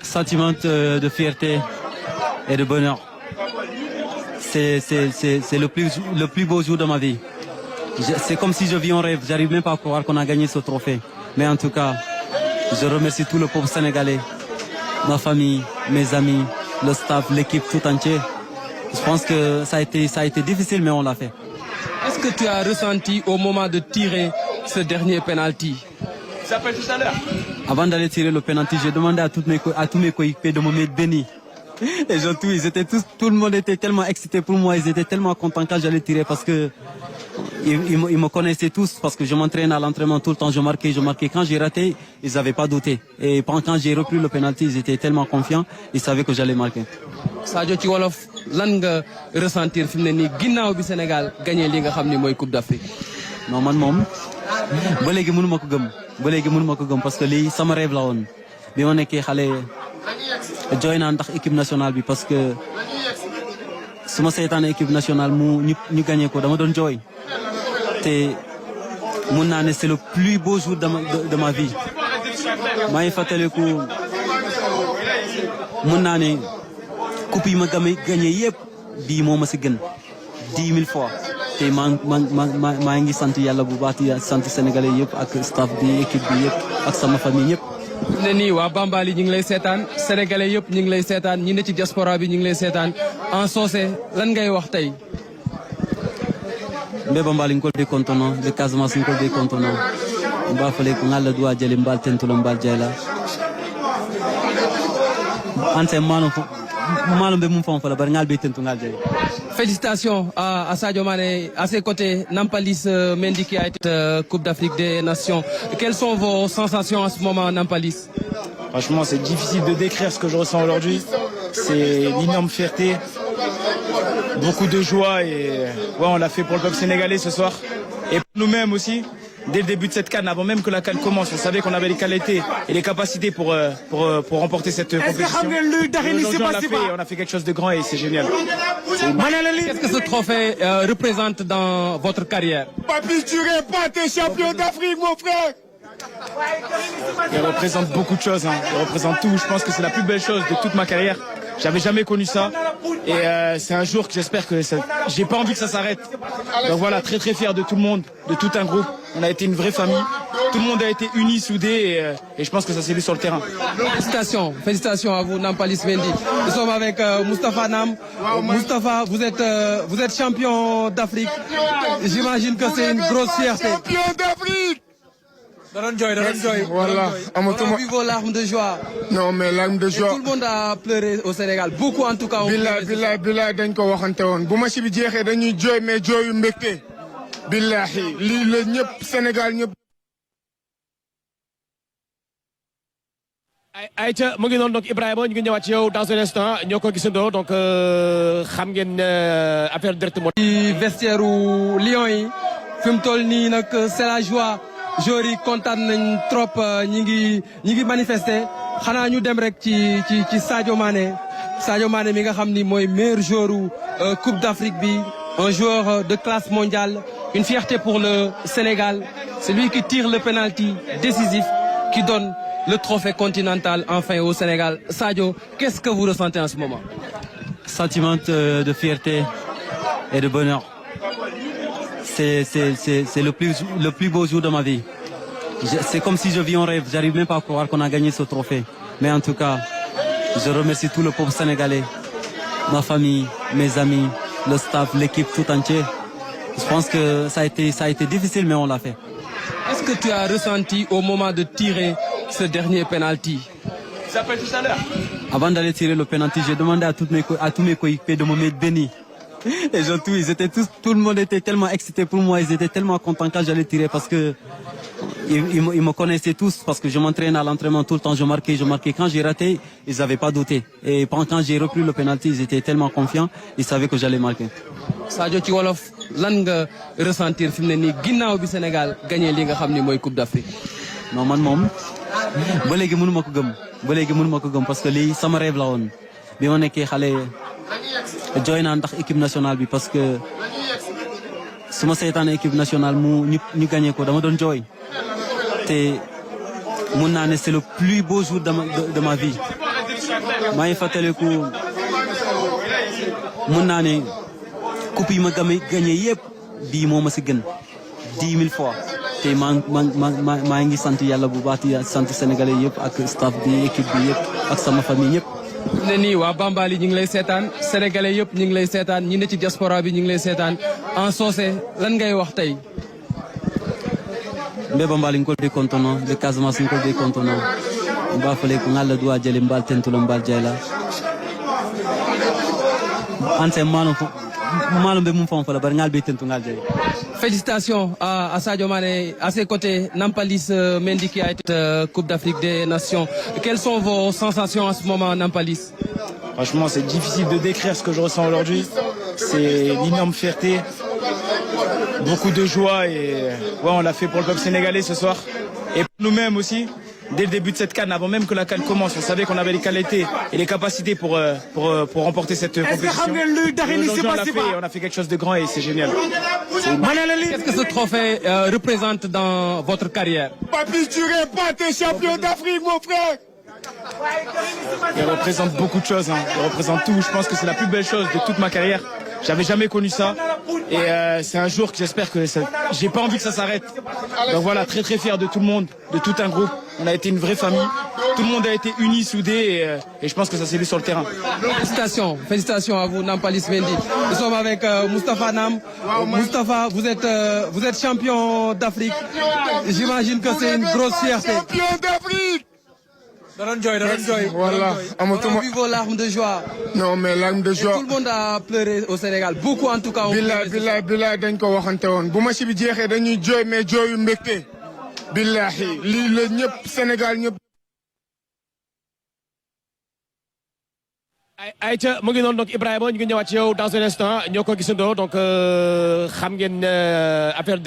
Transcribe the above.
Sentiment de fierté et de bonheur. C'est le plus beau jour de ma vie. C'est comme si je vis un rêve. J'arrive même pas à croire qu'on a gagné ce trophée. Mais en tout cas, je remercie tout le peuple sénégalais, ma famille, mes amis, le staff, l'équipe tout entière. Je pense que ça a été difficile, mais on l'a fait. Est-ce que tu as ressenti au moment de tirer ce dernier penalty? Ça s'appelle tout à l'heure. Avant d'aller tirer le penalty, j'ai demandé à tous mes coéquipiers de me mettre béni. Et tout le monde était tellement excité pour moi, ils étaient tellement contents quand j'allais tirer parce que ils me connaissaient tous parce que je m'entraîne à l'entraînement tout le temps, je marquais. Quand j'ai raté, ils n'avaient pas douté. Et quand j'ai repris le penalty, ils étaient tellement confiants, ils savaient que j'allais marquer. Sadio ci wolof lan nga ressentir fi mu ne nii ginnaaw bi Sénégal gagné li nga xam ni mooy Coupe d'Afrique. Non man moom ba léegi mënu ma ko gëm parce que lii sama rêve la woon bi ma nekkee xale jooy naa ndax équipe nationale bi parce que su ma seetaanee équipe nationale ñu gagné ko dama doon jooy te mun naa ne c'est le plus beau jour de ma vie. maa ngi fàttaliku mun naa ne coupe yi ma gagné yëpp bii moo ma si gën 10 000 fois te maa ngi sant yàlla bu baax di sant sénégalais yëpp ak staff bi équipe bi yëpp ak sama famille yëpp. ne nii waa Bambali ñu ngi lay seetaan sénégalais yëpp ñu ngi lay seetaan ñi ne ci diaspora bi ñu ngi lay seetaan en soose lan ngay wax tey. mbe Bambali ngolde kontono de Casamance ngolde kontono mba fale ko ngalla duwa jali mbal tentulo mbal jayla ante mano be mum fon fala bar ngal be tentu ngal jali. Félicitations à Sadio Mané, à ses côtés Nampalys Mendy qui a été Coupe d'Afrique des Nations. Quelles sont vos sensations à ce moment, Nampalys? Franchement, c'est difficile de décrire ce que je ressens aujourd'hui. C'est l'énorme fierté, beaucoup de joie et ouais, on l'a fait pour le peuple sénégalais ce soir. Et pour nous-mêmes aussi, dès le début de cette CAN, avant même que la CAN commence, on savait qu'on avait les qualités et les capacités pour remporter cette compétition. On a fait quelque chose de grand et c'est génial. Qu'est-ce que ce trophée représente dans votre carrière? Papy, tu pas, t'es champion d'Afrique, mon frère. Il représente beaucoup de choses, hein. Il représente tout. Je pense que c'est la plus belle chose de toute ma carrière. J'avais jamais connu ça. Et c'est un jour que j'espère que j'ai pas envie que ça s'arrête. Donc voilà, très très fier de tout le monde, de tout un groupe. On a été une vraie famille. Tout le monde a été uni, soudé et je pense que ça s'est vu sur le terrain. Félicitations à vous, Nampalys Mendy. Nous sommes avec Moustapha Nam. Moustapha, vous êtes champion d'Afrique. J'imagine que c'est une grosse fierté. Champion d'Afrique. Voilà. On a vu vos larmes de joie. Non, mais larmes de joie. Et tout le monde a pleuré au Sénégal. Beaucoup en tout cas. Billahi dañ ko waxante woon bu match bi jeexee dañuy jooy mais jooyu mbégte. Billahi lii la ñëpp Sénégal ñëpp. Aïcha mu ngi noonu donc Ibrahima ñu ngi ñëwaat ci yow dans un instant ñoo ko gisandoo donc xam ngeen affaire direct moo. ci vestiaire u Lions yi fi mu toll nii nag c'est la joie. joueurs yi kontaan nañ trop ñi ngi manifester xanaa ñu dem rek ci Sadio Mané mi nga xam ni mooy meilleur joueur Coupe d'Afrique bi un joueur de classe mondiale une fierté pour le Sénégal c'est lui qui tire le penalty décisif qui donne le trophée continental enfin au Sénégal. Sadio, qu'est-ce que vous ressentez en ce moment? Sentiment de fierté et de bonheur. C'est le plus beau jour de ma vie. C'est comme si je vis un rêve. J'arrive même pas à croire qu'on a gagné ce trophée. Mais en tout cas, je remercie tout le peuple sénégalais, ma famille, mes amis, le staff, l'équipe tout entière. Je pense que ça a été difficile, mais on l'a fait. Est-ce que tu as ressenti au moment de tirer ce dernier penalty? Ça s'appelle tout à l'heure. Avant d'aller tirer le penalty, j'ai demandé à tous mes coéquipiers de me mettre béni. Et tout le monde était tellement excité pour moi, ils étaient tellement contents quand j'allais tirer parce que ils me connaissaient tous parce que je m'entraîne à l'entraînement tout le temps, je marquais. Quand j'ai raté, ils n'avaient pas douté. Et quand j'ai repris le penalty, ils étaient tellement confiants, ils savaient que j'allais marquer. Sadio ci wolof lan nga ressentir fi mu ne nii ginnaaw bi Sénégal gagné li nga xam ni mooy Coupe d'Afrique. Non man moom ba léegi mënu ma ko gëm parce que lii sama rêve la woon bi ma nekkee xale jooy naa ndax équipe nationale bi parce que su ma seetaanee équipe nationale ñu gagné ko dama doon jooy te mun naa ne c'est le plus beau jour de ma vie. maa ngi fàttaliku mun naa ne coupe yi ma gagné yëpp bii moo ma si gën 10 000 fois te maa ngi sant yàlla bu baax di sant sénégalais yëpp ak staff bi équipe bi yëpp ak sama famille ñëpp. ne nii waa Bambali ñu ngi lay seetaan sénégalais yëpp ñu ngi lay seetaan ñi ne ci diaspora bi ñu ngi lay seetaan en soose lan ngay wax tey. mbe Bambali ngol kontono mbe Casamance ngol kontono mba fale ko ngalla duwa jele mbal tentulo mbal jayla ante malo be mum fon fala bar ngal be tentu ngal jay. Félicitations à Sadio Mané, à ses côtés Nampalys Mendy qui a été Coupe d'Afrique des Nations. Quelles sont vos sensations à ce moment, Nampalys? Franchement, c'est difficile de décrire ce que je ressens aujourd'hui. C'est l'énorme fierté, beaucoup de joie et ouais, on l'a fait pour le peuple sénégalais ce soir. Et pour nous-mêmes aussi, dès le début de cette CAN, avant même que la CAN commence, on savait qu'on avait les qualités et les capacités pour remporter cette compétition. Aujourd'hui, on a fait quelque chose de grand et c'est génial. Qu'est-ce que ce trophée représente dans votre carrière? Papi, tu pas, t'es champion d'Afrique, mon frère. Il représente beaucoup de choses, hein. Il représente tout. Je pense que c'est la plus belle chose de toute ma carrière. J'avais jamais connu ça. Et c'est un jour que j'espère que j'ai pas envie que ça s'arrête. Donc voilà, très très fier de tout le monde, de tout un groupe. On a été une vraie famille. Tout le monde a été uni, soudé et je pense que ça s'est vu sur le terrain. Félicitations à vous, Nampalys Mendy. Nous sommes avec Moustapha Nam. Moustapha, vous êtes champion d'Afrique. J'imagine que c'est une grosse fierté. Champion d'Afrique. Voilà. On a vu vos larmes de joie. Non, mais larmes de joie. Et tout le monde a pleuré au Sénégal. Beaucoup en tout cas. Billahi dañ ko waxante woon bu match bi jeexee dañuy jooy mais jooyu mbégte. Billahi lii la ñëpp Sénégal ñëpp. ayca mu ngi noonu donc Ibrahima ñu ngi ñëwaat ci yow dans un instant ñoo ko gisandoo donc xam ngeen affaire